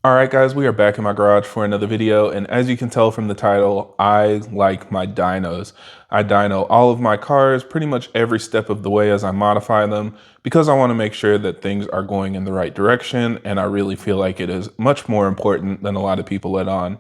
Alright guys, we are back in my garage for another video, and as you can tell from the title, I like my dynos. I dyno all of my cars pretty much every step of the way as I modify them because I want to make sure that things are going in the right direction, and I really feel like it is much more important than a lot of people let on.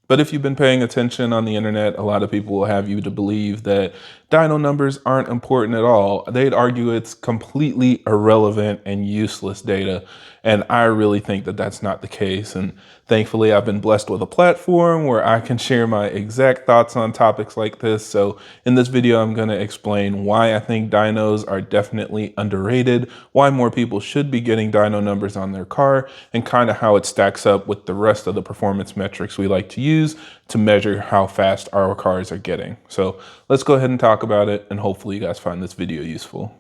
But if you've been paying attention on the internet, a lot of people will have you to believe that dyno numbers aren't important at all. They'd argue it's completely irrelevant and useless data. And I really think that that's not the case. And thankfully, I've been blessed with a platform where I can share my exact thoughts on topics like this. So in this video, I'm going to explain why I think dynos are definitely underrated, why more people should be getting dyno numbers on their car, and kind of how it stacks up with the rest of the performance metrics we like to use to measure how fast our cars are getting. So let's go ahead and talk about it, and hopefully you guys find this video useful.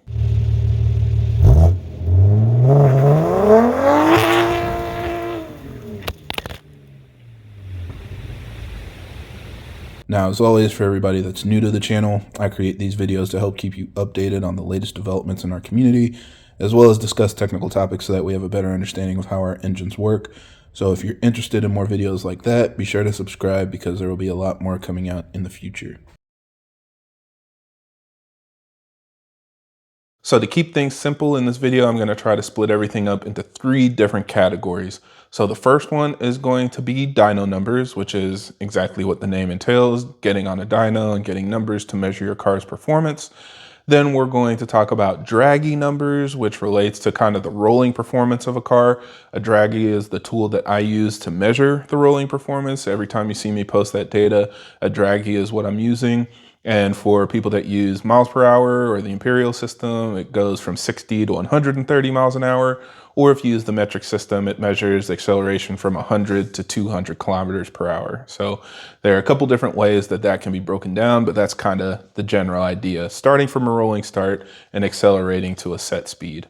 Now, as always, for everybody that's new to the channel, I create these videos to help keep you updated on the latest developments in our community, as well as discuss technical topics so that we have a better understanding of how our engines work. So if you're interested in more videos like that, be sure to subscribe because there will be a lot more coming out in the future. So to keep things simple in this video, I'm going to try to split everything up into 3 different categories. So the first one is going to be dyno numbers, which is exactly what the name entails, getting on a dyno and getting numbers to measure your car's performance. Then we're going to talk about Dragy numbers, which relates to kind of the rolling performance of a car. A Dragy is the tool that I use to measure the rolling performance. Every time you see me post that data, a Dragy is what I'm using. And for people that use miles per hour or the imperial system, it goes from 60 to 130 miles an hour. Or if you use the metric system, it measures acceleration from 100 to 200 kilometers per hour. So there are a couple different ways that that can be broken down, but that's kind of the general idea, starting from a rolling start and accelerating to a set speed.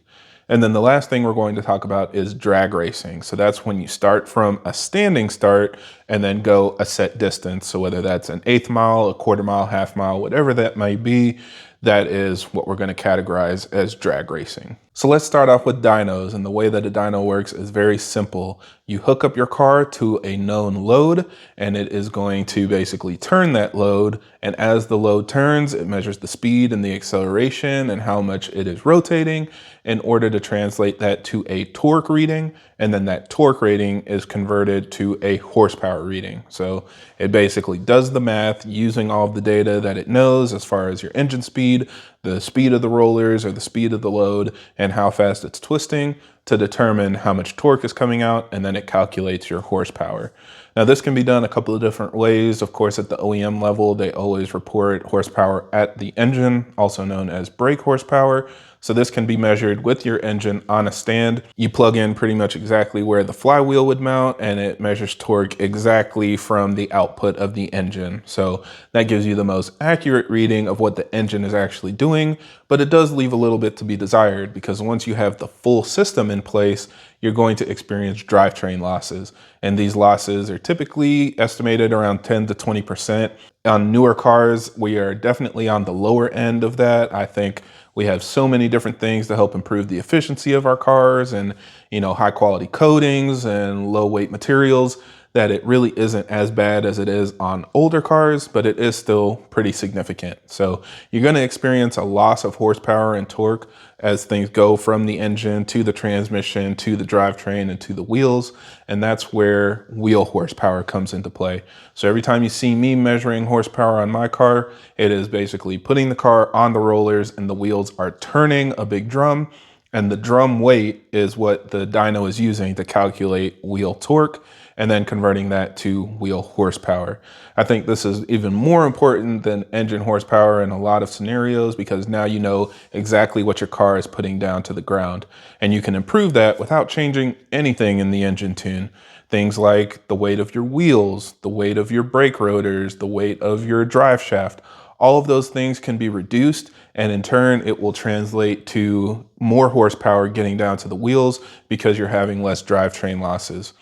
And then the last thing we're going to talk about is drag racing. So that's when you start from a standing start and then go a set distance. So whether that's an eighth mile, a quarter mile, half mile, whatever that may be, that is what we're going to categorize as drag racing. So let's start off with dynos, and the way that a dyno works is very simple. You hook up your car to a known load, and it is going to basically turn that load, and as the load turns, it measures the speed and the acceleration and how much it is rotating in order to translate that to a torque reading, and then that torque rating is converted to a horsepower reading. So it basically does the math using all of the data that it knows as far as your engine speed, the speed of the rollers or the speed of the load, and how fast it's twisting to determine how much torque is coming out, and then it calculates your horsepower. Now this can be done a couple of different ways. Of course, at the OEM level, they always report horsepower at the engine, also known as brake horsepower. So this can be measured with your engine on a stand. You plug in pretty much exactly where the flywheel would mount, and it measures torque exactly from the output of the engine. So that gives you the most accurate reading of what the engine is actually doing, but it does leave a little bit to be desired because once you have the full system in place, you're going to experience drivetrain losses. And these losses are typically estimated around 10 to 20%. On newer cars, we are definitely on the lower end of that. I think we have so many different things to help improve the efficiency of our cars and, high quality coatings and low weight materials that it really isn't as bad as it is on older cars, but it is still pretty significant. So you're going to experience a loss of horsepower and torque as things go from the engine to the transmission to the drivetrain and to the wheels. And that's where wheel horsepower comes into play. So every time you see me measuring horsepower on my car, it is basically putting the car on the rollers and the wheels are turning a big drum. And the drum weight is what the dyno is using to calculate wheel torque and then converting that to wheel horsepower. I think this is even more important than engine horsepower in a lot of scenarios because now you know exactly what your car is putting down to the ground. And you can improve that without changing anything in the engine tune. Things like the weight of your wheels, the weight of your brake rotors, the weight of your drive shaft. All of those things can be reduced, and in turn, it will translate to more horsepower getting down to the wheels because you're having less drivetrain losses.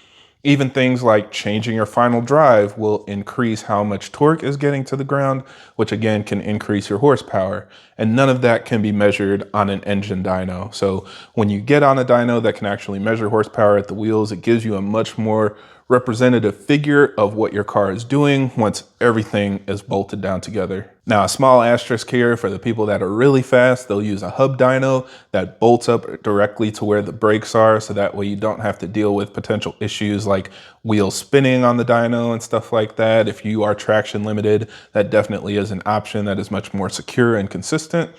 Even things like changing your final drive will increase how much torque is getting to the ground, which again can increase your horsepower. And none of that can be measured on an engine dyno. So when you get on a dyno that can actually measure horsepower at the wheels, it gives you a much more representative figure of what your car is doing once everything is bolted down together. Now, a small asterisk here for the people that are really fast, they'll use a hub dyno that bolts up directly to where the brakes are, so that way you don't have to deal with potential issues like wheels spinning on the dyno and stuff like that. If you are traction limited, that definitely is an option that is much more secure and consistent.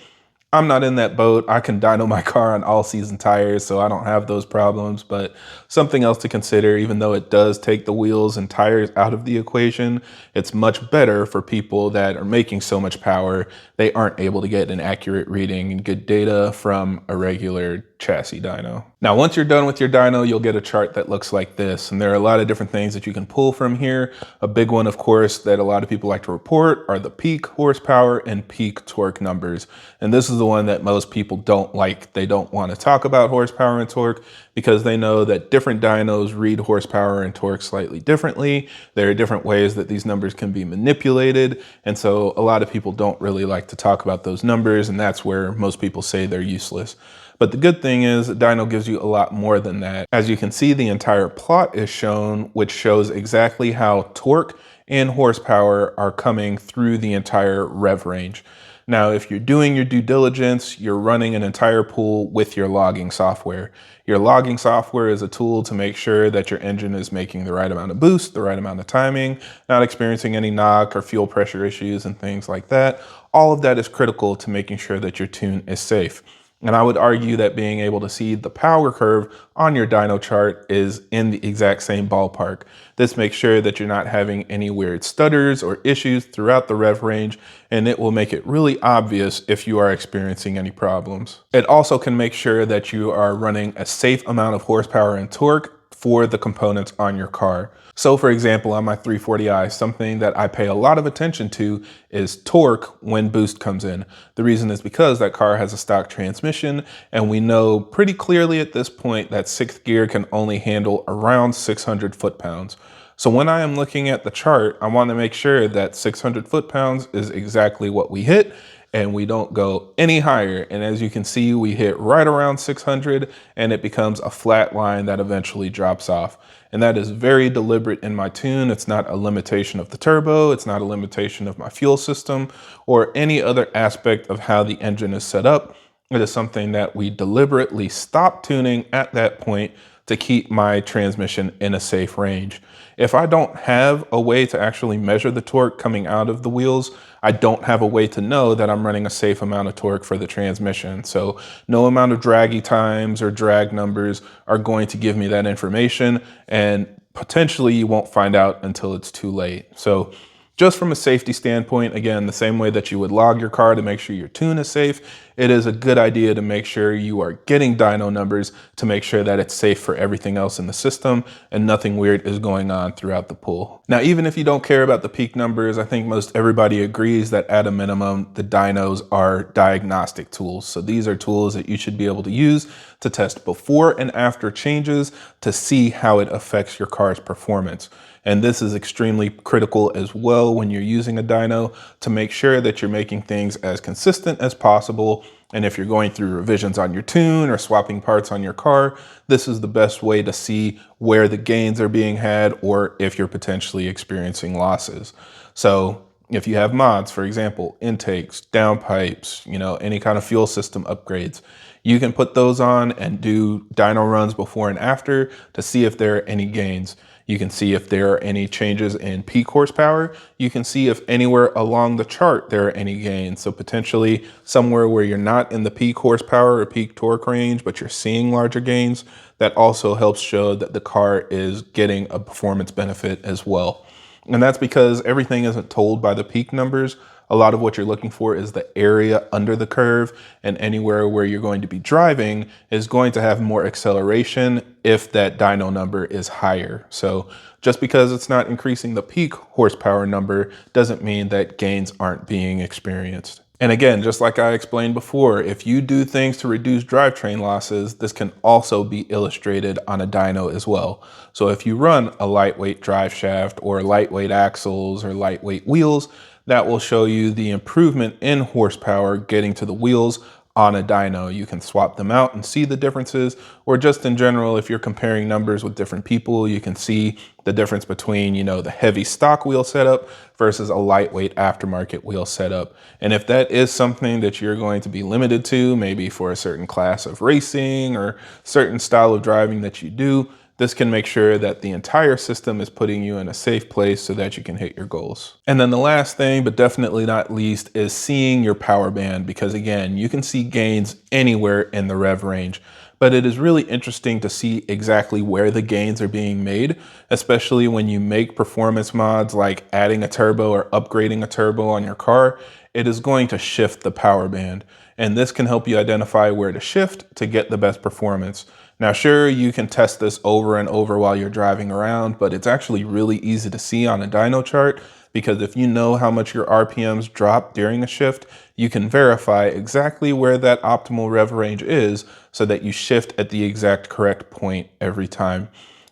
I'm not in that boat. I can dyno my car on all season tires, so I don't have those problems, but something else to consider, even though it does take the wheels and tires out of the equation, it's much better for people that are making so much power, they aren't able to get an accurate reading and good data from a regular chassis dyno. Now, once you're done with your dyno, you'll get a chart that looks like this, and there are a lot of different things that you can pull from here. A big one, of course, that a lot of people like to report are the peak horsepower and peak torque numbers. And this is the one that most people don't like. They don't want to talk about horsepower and torque because they know that different dynos read horsepower and torque slightly differently. There are different ways that these numbers can be manipulated. And so a lot of people don't really like to talk about those numbers, and that's where most people say they're useless. But the good thing is dyno gives you a lot more than that. As you can see, the entire plot is shown, which shows exactly how torque and horsepower are coming through the entire rev range. Now, if you're doing your due diligence, you're running an entire pool with your logging software. Your logging software is a tool to make sure that your engine is making the right amount of boost, the right amount of timing, not experiencing any knock or fuel pressure issues and things like that. All of that is critical to making sure that your tune is safe. And I would argue that being able to see the power curve on your dyno chart is in the exact same ballpark. This makes sure that you're not having any weird stutters or issues throughout the rev range, and it will make it really obvious if you are experiencing any problems. It also can make sure that you are running a safe amount of horsepower and torque for the components on your car. So for example, on my 340i, something that I pay a lot of attention to is torque when boost comes in. The reason is because that car has a stock transmission, and we know pretty clearly at this point that sixth gear can only handle around 600 foot-pounds. So when I am looking at the chart, I want to make sure that 600 foot-pounds is exactly what we hit, and we don't go any higher. And as you can see, we hit right around 600, and it becomes a flat line that eventually drops off. And that is very deliberate in my tune. It's not a limitation of the turbo. It's not a limitation of my fuel system or any other aspect of how the engine is set up. It is something that we deliberately stop tuning at that point to keep my transmission in a safe range. If I don't have a way to actually measure the torque coming out of the wheels, I don't have a way to know that I'm running a safe amount of torque for the transmission. So no amount of draggy times or drag numbers are going to give me that information, and potentially you won't find out until it's too late. So just from a safety standpoint, again, the same way that you would log your car to make sure your tune is safe, it is a good idea to make sure you are getting dyno numbers to make sure that it's safe for everything else in the system and nothing weird is going on throughout the pool. Now, even if you don't care about the peak numbers, I think most everybody agrees that at a minimum, the dynos are diagnostic tools. So these are tools that you should be able to use to test before and after changes to see how it affects your car's performance. And this is extremely critical as well when you're using a dyno to make sure that you're making things as consistent as possible. And if you're going through revisions on your tune or swapping parts on your car, this is the best way to see where the gains are being had or if you're potentially experiencing losses. So if you have mods, for example, intakes, downpipes, any kind of fuel system upgrades, you can put those on and do dyno runs before and after to see if there are any gains. You can see if there are any changes in peak horsepower. You can see if anywhere along the chart there are any gains. So potentially somewhere where you're not in the peak horsepower or peak torque range, but you're seeing larger gains, that also helps show that the car is getting a performance benefit as well. And that's because everything isn't told by the peak numbers. A lot of what you're looking for is the area under the curve, and anywhere where you're going to be driving is going to have more acceleration if that dyno number is higher. So just because it's not increasing the peak horsepower number doesn't mean that gains aren't being experienced. And again, just like I explained before, if you do things to reduce drivetrain losses, this can also be illustrated on a dyno as well. So if you run a lightweight drive shaft or lightweight axles or lightweight wheels, that will show you the improvement in horsepower getting to the wheels on a dyno. You can swap them out and see the differences, or just in general, if you're comparing numbers with different people, you can see the difference between, the heavy stock wheel setup versus a lightweight aftermarket wheel setup. And if that is something that you're going to be limited to, maybe for a certain class of racing or certain style of driving that you do, this can make sure that the entire system is putting you in a safe place so that you can hit your goals. And then the last thing, but definitely not least, is seeing your power band, because again, you can see gains anywhere in the rev range. But it is really interesting to see exactly where the gains are being made, especially when you make performance mods like adding a turbo or upgrading a turbo on your car. It is going to shift the power band, and this can help you identify where to shift to get the best performance. Now, sure, you can test this over and over while you're driving around, but it's actually really easy to see on a dyno chart, because if you know how much your RPMs drop during a shift, you can verify exactly where that optimal rev range is so that you shift at the exact correct point every time.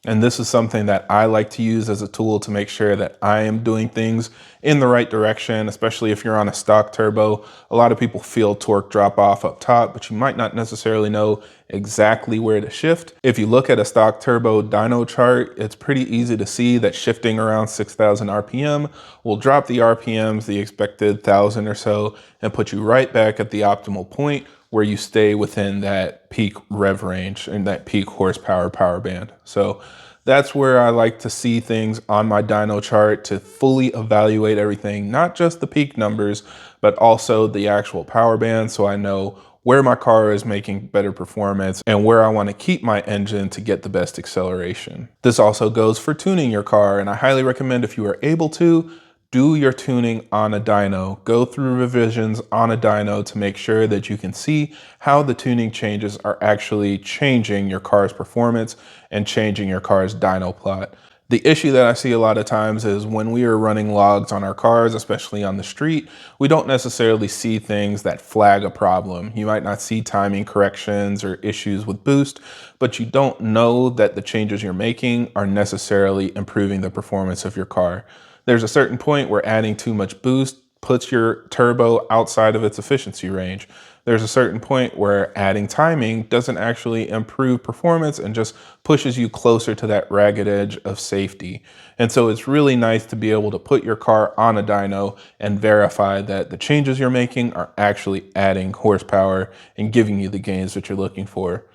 And this is something that I like to use as a tool to make sure that I am doing things in the right direction, especially if you're on a stock turbo. A lot of people feel torque drop off up top, but you might not necessarily know exactly where to shift. If you look at a stock turbo dyno chart, it's pretty easy to see that shifting around 6,000 RPM will drop the RPMs, the expected 1,000 or so, and put you right back at the optimal point where you stay within that peak rev range and that peak horsepower power band. So that's where I like to see things on my dyno chart to fully evaluate everything, not just the peak numbers, but also the actual power band, so I know where my car is making better performance and where I want to keep my engine to get the best acceleration. This also goes for tuning your car, and I highly recommend, if you are able to, do your tuning on a dyno. Go through revisions on a dyno to make sure that you can see how the tuning changes are actually changing your car's performance and changing your car's dyno plot. The issue that I see a lot of times is when we are running logs on our cars, especially on the street, we don't necessarily see things that flag a problem. You might not see timing corrections or issues with boost, but you don't know that the changes you're making are necessarily improving the performance of your car. There's a certain point where adding too much boost puts your turbo outside of its efficiency range. There's a certain point where adding timing doesn't actually improve performance and just pushes you closer to that ragged edge of safety. And so it's really nice to be able to put your car on a dyno and verify that the changes you're making are actually adding horsepower and giving you the gains that you're looking for.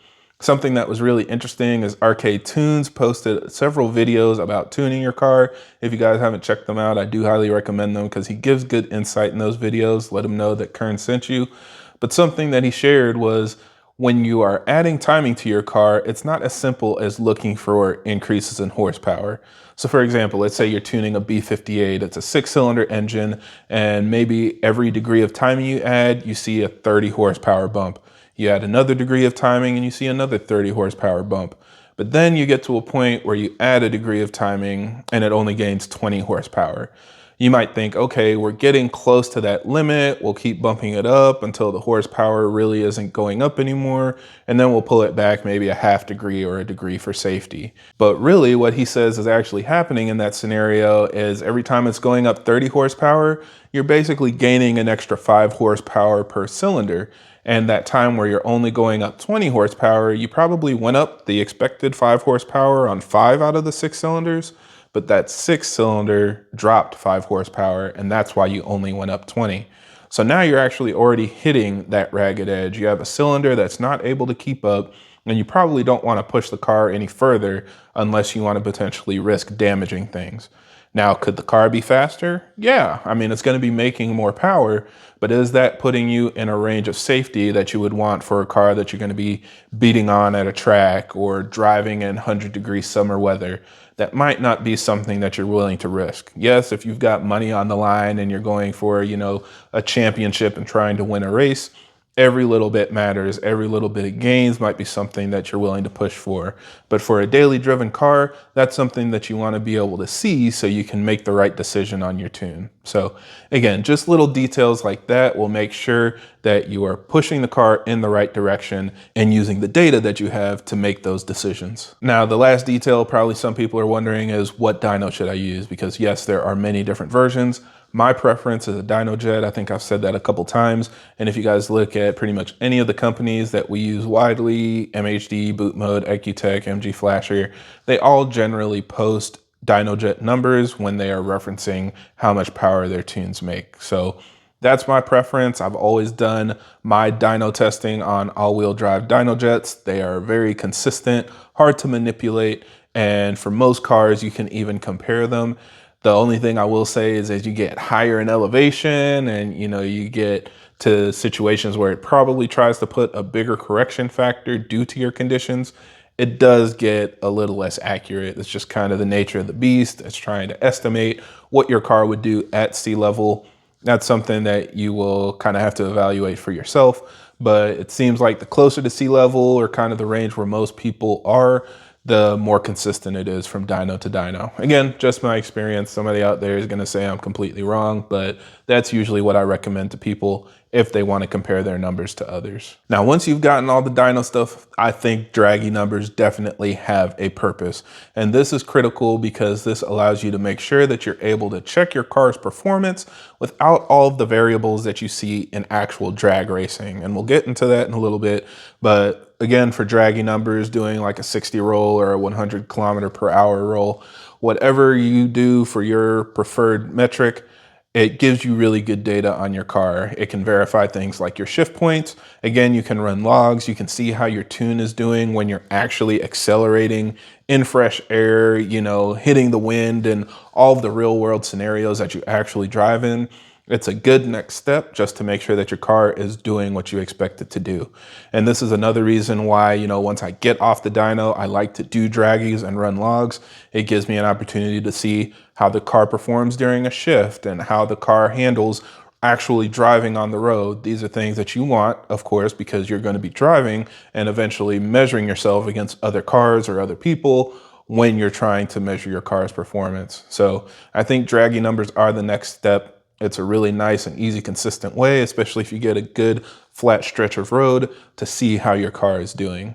Something that was really interesting is Arcade Tunes posted several videos about tuning your car. If you guys haven't checked them out, I do highly recommend them because he gives good insight in those videos. Let him know that Kern sent you. But something that he shared was, when you are adding timing to your car, it's not as simple as looking for increases in horsepower. So for example, let's say you're tuning a B58, it's a 6-cylinder engine, and maybe every degree of timing you add, you see a 30 horsepower bump. You add another degree of timing and you see another 30 horsepower bump. But then you get to a point where you add a degree of timing and it only gains 20 horsepower. You might think, okay, we're getting close to that limit. We'll keep bumping it up until the horsepower really isn't going up anymore. And then we'll pull it back maybe a half degree or a degree for safety. But really what he says is actually happening in that scenario is every time it's going up 30 horsepower, you're basically gaining an extra 5 horsepower per cylinder. And that time where you're only going up 20 horsepower, you probably went up the expected 5 horsepower on 5 out of the 6 cylinders, but that 6th cylinder dropped 5 horsepower, and that's why you only went up 20. So now you're actually already hitting that ragged edge. You have a cylinder that's not able to keep up, and you probably don't want to push the car any further unless you want to potentially risk damaging things. Now, could the car be faster? Yeah, I mean, it's going to be making more power, but is that putting you in a range of safety that you would want for a car that you're going to be beating on at a track or driving in 100-degree summer weather? That might not be something that you're willing to risk. Yes, if you've got money on the line and you're going for, a championship and trying to win a race, every little bit matters. Every little bit of gains might be something that you're willing to push for. But for a daily driven car, that's something that you want to be able to see so you can make the right decision on your tune. So again, just little details like that will make sure that you are pushing the car in the right direction and using the data that you have to make those decisions. Now, the last detail probably some people are wondering is, what dyno should I use? Because yes, there are many different versions. My preference is a dyno jet. I think I've said that a couple times. And if you guys look at pretty much any of the companies that we use widely, MHD, Boot Mode, EcuTech, MG Flasher, they all generally post dyno jet numbers when they are referencing how much power their tunes make. So that's my preference. I've always done my dyno testing on all-wheel drive dyno jets. They are very consistent, hard to manipulate, and for most cars, you can even compare them. The only thing I will say is as you get higher in elevation and you get to situations where it probably tries to put a bigger correction factor due to your conditions, it does get a little less accurate. It's just kind of the nature of the beast. It's trying to estimate what your car would do at sea level. That's something that you will kind of have to evaluate for yourself. But it seems like the closer to sea level, or kind of the range where most people are, the more consistent it is from dyno to dyno. Again, just my experience. Somebody out there is going to say I'm completely wrong, but that's usually what I recommend to people if they want to compare their numbers to others. Now, once you've gotten all the dyno stuff, I think Dragy numbers definitely have a purpose. And this is critical because this allows you to make sure that you're able to check your car's performance without all of the variables that you see in actual drag racing. And we'll get into that in a little bit, but again, for Dragy numbers, doing like a 60 roll or a 100 km/h roll, whatever you do for your preferred metric, it gives you really good data on your car. It can verify things like your shift points. Again, you can run logs. You can see how your tune is doing when you're actually accelerating in fresh air, hitting the wind and all of the real world scenarios that you actually drive in. It's a good next step just to make sure that your car is doing what you expect it to do. And this is another reason why, once I get off the dyno, I like to do draggies and run logs. It gives me an opportunity to see how the car performs during a shift and how the car handles actually driving on the road. These are things that you want, of course, because you're going to be driving and eventually measuring yourself against other cars or other people when you're trying to measure your car's performance. So I think Dragy numbers are the next step. It's a really nice and easy, consistent way, especially if you get a good flat stretch of road, to see how your car is doing.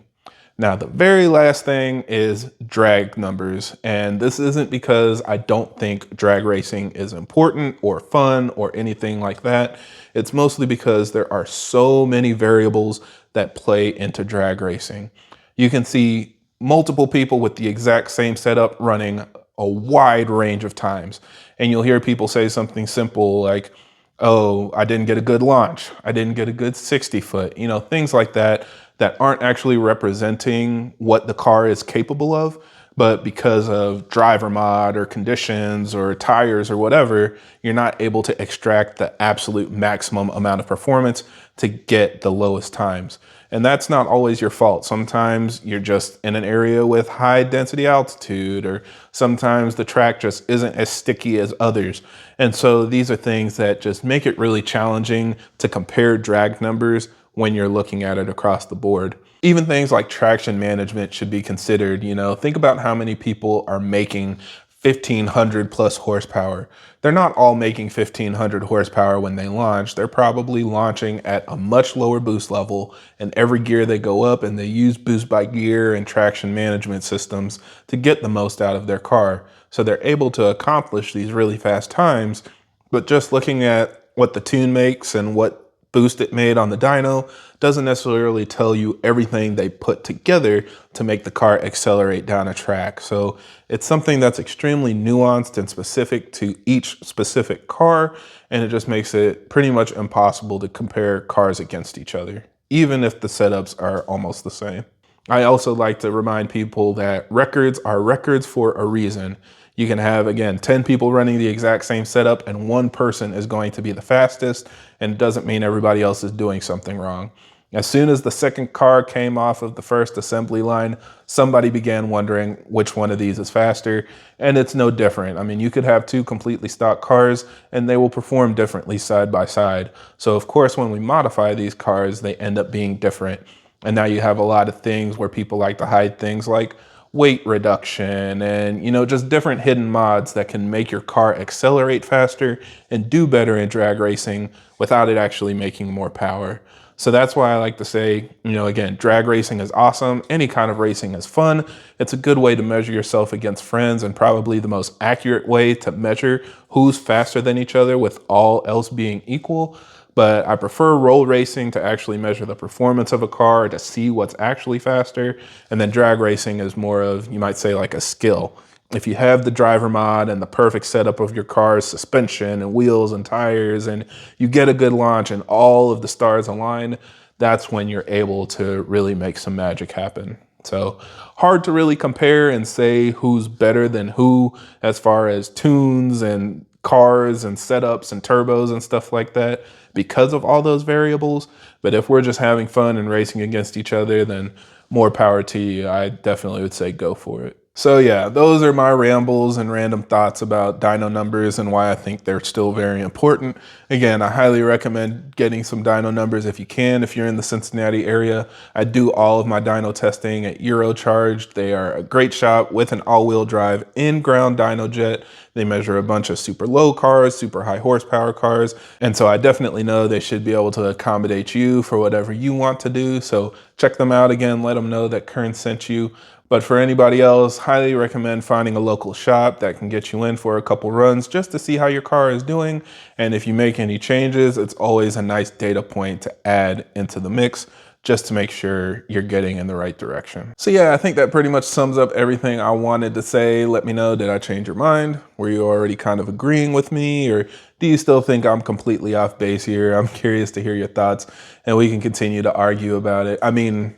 Now, the very last thing is drag numbers. And this isn't because I don't think drag racing is important or fun or anything like that. It's mostly because there are so many variables that play into drag racing. You can see multiple people with the exact same setup running a wide range of times. And you'll hear people say something simple like, oh, I didn't get a good launch. I didn't get a good 60 foot, things like that, that aren't actually representing what the car is capable of. But because of driver mod or conditions or tires or whatever, you're not able to extract the absolute maximum amount of performance to get the lowest times. And that's not always your fault. Sometimes you're just in an area with high density altitude, or sometimes the track just isn't as sticky as others. And so these are things that just make it really challenging to compare drag numbers when you're looking at it across the board. Even things like traction management should be considered. Think about how many people are making 1500 plus horsepower. They're not all making 1500 horsepower when they launch. They're probably launching at a much lower boost level, and every gear they go up, and they use boost by gear and traction management systems to get the most out of their car. So they're able to accomplish these really fast times, but just looking at what the tune makes and what boost it made on the dyno doesn't necessarily tell you everything they put together to make the car accelerate down a track. So it's something that's extremely nuanced and specific to each specific car, and it just makes it pretty much impossible to compare cars against each other, even if the setups are almost the same. I also like to remind people that records are records for a reason. You can have, again, 10 people running the exact same setup and one person is going to be the fastest, and it doesn't mean everybody else is doing something wrong. As soon as the second car came off of the first assembly line, somebody began wondering which one of these is faster, and it's no different. I mean, you could have two completely stock cars and they will perform differently side by side. So of course, when we modify these cars, they end up being different. And now you have a lot of things where people like to hide things like weight reduction and, just different hidden mods that can make your car accelerate faster and do better in drag racing without it actually making more power. So that's why I like to say, again, drag racing is awesome. Any kind of racing is fun. It's a good way to measure yourself against friends and probably the most accurate way to measure who's faster than each other with all else being equal. But I prefer roll racing to actually measure the performance of a car to see what's actually faster. And then drag racing is more of, you might say, like a skill. If you have the driver mod and the perfect setup of your car's suspension and wheels and tires, and you get a good launch and all of the stars align, that's when you're able to really make some magic happen. So hard to really compare and say who's better than who as far as tunes and cars and setups and turbos and stuff like that because of all those variables. But if we're just having fun and racing against each other, then more power to you. I definitely would say go for it. So yeah, those are my rambles and random thoughts about dyno numbers and why I think they're still very important. Again, I highly recommend getting some dyno numbers if you can, if you're in the Cincinnati area. I do all of my dyno testing at Eurocharged. They are a great shop with an all-wheel drive in-ground dyno jet. They measure a bunch of super low cars, super high horsepower cars. And so I definitely know they should be able to accommodate you for whatever you want to do. So check them out again, let them know that Kern sent you. But for anybody else, highly recommend finding a local shop that can get you in for a couple runs just to see how your car is doing. And if you make any changes, it's always a nice data point to add into the mix just to make sure you're getting in the right direction. So yeah, I think that pretty much sums up everything I wanted to say. Let me know, did I change your mind? Were you already kind of agreeing with me, or do you still think I'm completely off base here? I'm curious to hear your thoughts and we can continue to argue about it. I mean,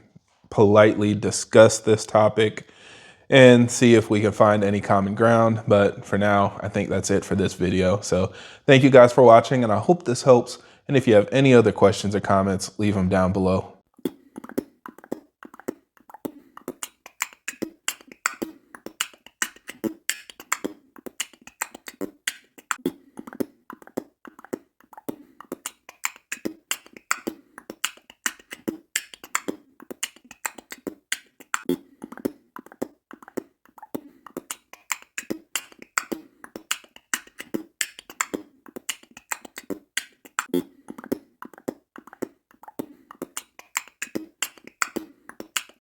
politely discuss this topic and see if we can find any common ground. But for now, I think that's it for this video. So thank you guys for watching and I hope this helps. And if you have any other questions or comments, leave them down below.